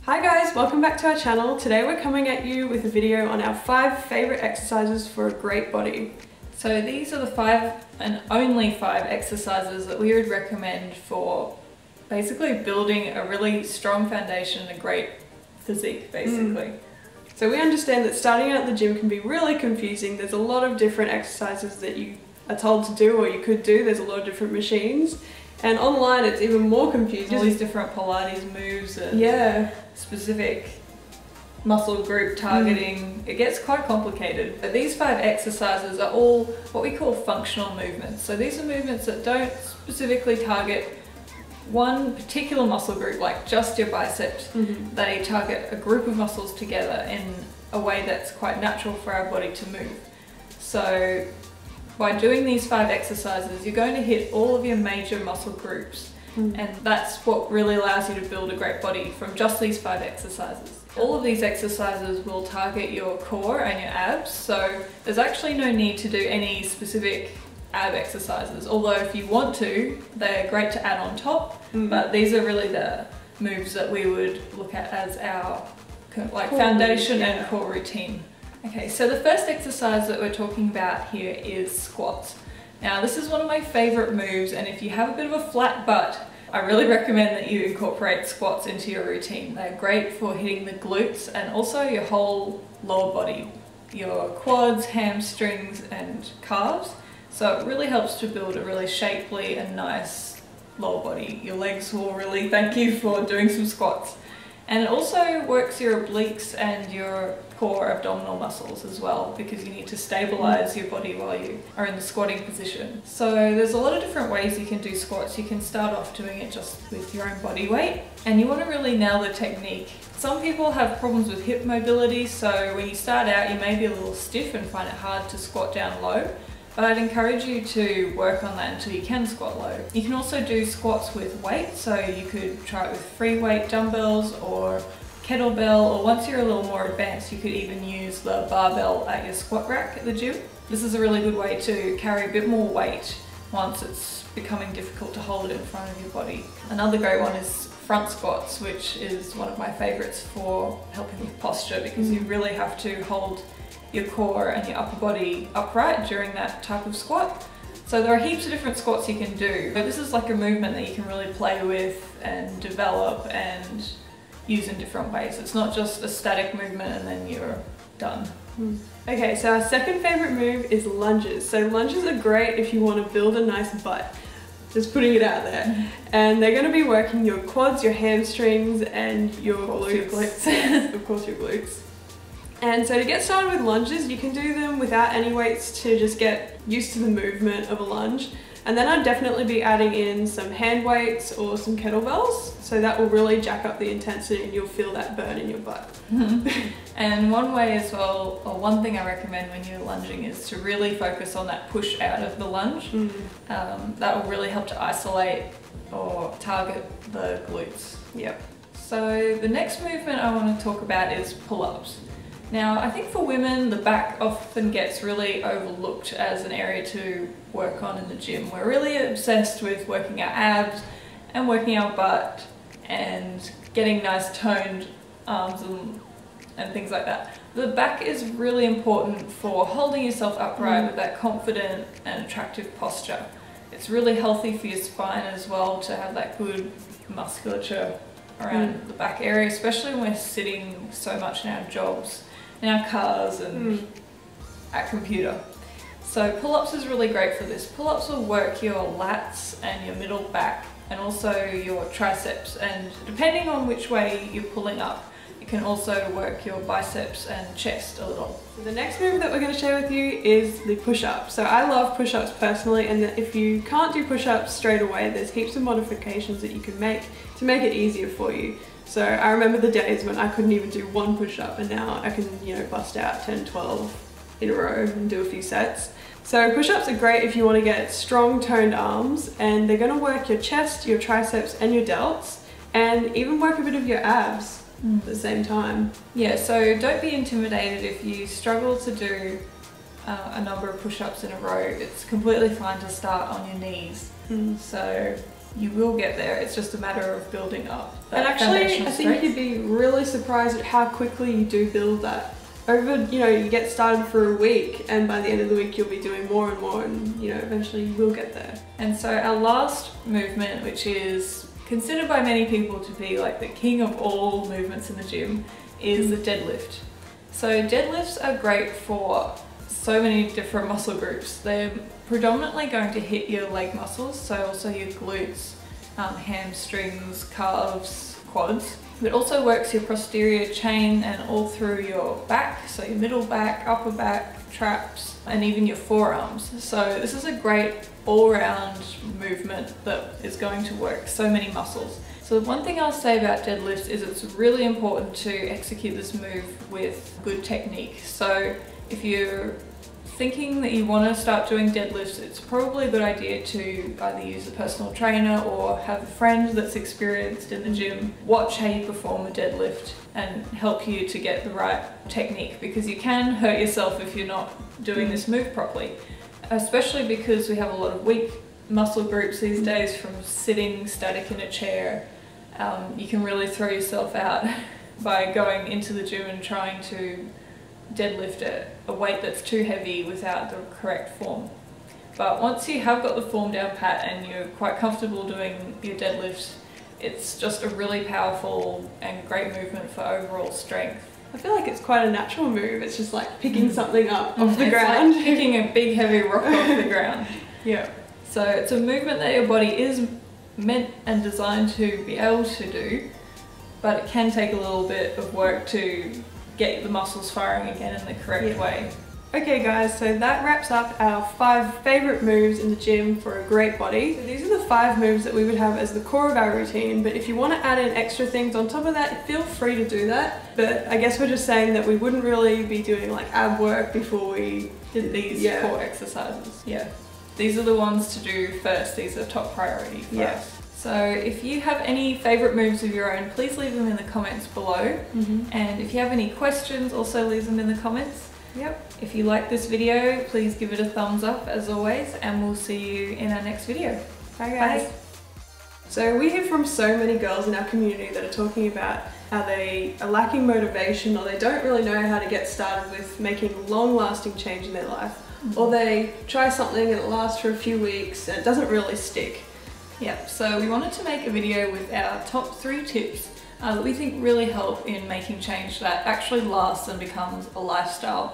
Hi guys, welcome back to our channel. Today we're coming at you with a video on our 5 favourite exercises for a great body. So these are the 5 and only 5 exercises that we would recommend for basically building a really strong foundation and a great physique, basically. So we understand that starting out at the gym can be really confusing. There's a lot of different exercises that you are told to do or you could do. There's a lot of different machines. And online it's even more confusing. All these different Pilates moves and specific muscle group targeting. It gets quite complicated. But these 5 exercises are all what we call functional movements. So these are movements that don't specifically target one particular muscle group, like just your biceps. They target a group of muscles together in a way that's quite natural for our body to move. So by doing these 5 exercises, you're going to hit all of your major muscle groups. And that's what really allows you to build a great body from just these 5 exercises. All of these exercises will target your core and your abs, so there's actually no need to do any specific ab exercises, although if you want to, they're great to add on top, but these are really the moves that we would look at as our like foundation and core routine. Okay, so the first exercise that we're talking about here is squats. Now this is one of my favorite moves, and if you have a bit of a flat butt, I really recommend that you incorporate squats into your routine. They're great for hitting the glutes and also your whole lower body, your quads, hamstrings and calves. So it really helps to build a really shapely and nice lower body. Your legs will really thank you for doing some squats. And it also works your obliques and your core abdominal muscles as well, because you need to stabilize your body while you are in the squatting position. So there's a lot of different ways you can do squats. You can start off doing it just with your own body weight, and you want to really nail the technique. Some people have problems with hip mobility, so when you start out you may be a little stiff and find it hard to squat down low. But I'd encourage you to work on that until you can squat low. You can also do squats with weight, so you could try it with free weight dumbbells or kettlebell, or once you're a little more advanced, you could even use the barbell at your squat rack at the gym. This is a really good way to carry a bit more weight once it's becoming difficult to hold it in front of your body. Another great one is front squats, which is one of my favorites for helping with posture, because you really have to hold your core and your upper body upright during that type of squat. So there are heaps of different squats you can do, but this is like a movement that you can really play with and develop and use in different ways. It's not just a static movement and then you're done. Okay, so our second favourite move is lunges. So lunges are great if you want to build a nice butt. Just putting it out there. And they're going to be working your quads, your hamstrings and your glutes. Of course your glutes. And so to get started with lunges, you can do them without any weights to just get used to the movement of a lunge. And then I'd definitely be adding in some hand weights or some kettlebells, so that will really jack up the intensity and you'll feel that burn in your butt. And one way as well, or one thing I recommend when you're lunging, is to really focus on that push out of the lunge. That will really help to isolate or target the glutes. So the next movement I want to talk about is pull-ups. Now, I think for women, the back often gets really overlooked as an area to work on in the gym. We're really obsessed with working our abs and working our butt and getting nice toned arms and things like that. The back is really important for holding yourself upright with that confident and attractive posture. It's really healthy for your spine as well to have that good musculature around the back area, especially when we're sitting so much in our jobs, in our cars and at computer. So pull-ups is really great for this. Pull-ups will work your lats and your middle back and also your triceps, and depending on which way you're pulling up, you can also work your biceps and chest a little. So the next move that we're going to share with you is the push-up. So I love push-ups personally, and if you can't do push-ups straight away, there's heaps of modifications that you can make to make it easier for you. So I remember the days when I couldn't even do 1 push-up, and now I can, bust out 10, 12 in a row and do a few sets. So push-ups are great if you want to get strong toned arms, and they're going to work your chest, your triceps and your delts, and even work a bit of your abs at the same time. Yeah, so don't be intimidated if you struggle to do a number of push-ups in a row. It's completely fine to start on your knees. So you will get there. It's just a matter of building up that and actually, I think strength. you'd be really surprised at how quickly you do build that. Over, you get started for a week, and by the end of the week you'll be doing more and more, and eventually you will get there. And so our last movement, which is considered by many people to be like the king of all movements in the gym, is the deadlift. So deadlifts are great for so many different muscle groups. They're predominantly going to hit your leg muscles, so also your glutes, hamstrings, calves, quads. It also works your posterior chain and all through your back, so your middle back, upper back, traps, and even your forearms. So this is a great all-round movement that is going to work so many muscles. So one thing I'll say about deadlifts is it's really important to execute this move with good technique. So if you're thinking that you want to start doing deadlifts, it's probably a good idea to either use a personal trainer or have a friend that's experienced in the gym watch how you perform a deadlift and help you to get the right technique, because you can hurt yourself if you're not doing this move properly, especially because we have a lot of weak muscle groups these days from sitting static in a chair. You can really throw yourself out by going into the gym and trying to deadlift a weight that's too heavy without the correct form. But once you have got the form down pat and you're quite comfortable doing your deadlifts, it's just a really powerful and great movement for overall strength. I feel like it's quite a natural move. It's just like picking something up off the ground. Like picking a big heavy rock off the ground. Yeah. So it's a movement that your body is meant and designed to be able to do, but it can take a little bit of work to get the muscles firing again in the correct way. Okay guys, so that wraps up our 5 favourite moves in the gym for a great body. So these are the 5 moves that we would have as the core of our routine, but if you want to add in extra things on top of that, feel free to do that. But I guess we're just saying that we wouldn't really be doing like ab work before we did these core exercises. Yeah, these are the ones to do first. These are top priority for us. So if you have any favourite moves of your own, please leave them in the comments below. And if you have any questions, also leave them in the comments. If you like this video, please give it a thumbs up as always, and we'll see you in our next video. Bye guys. Bye. So we hear from so many girls in our community that are talking about how they are lacking motivation, or they don't really know how to get started with making long-lasting change in their life. Or they try something and it lasts for a few weeks and it doesn't really stick. So we wanted to make a video with our top 3 tips that we think really help in making change that actually lasts and becomes a lifestyle.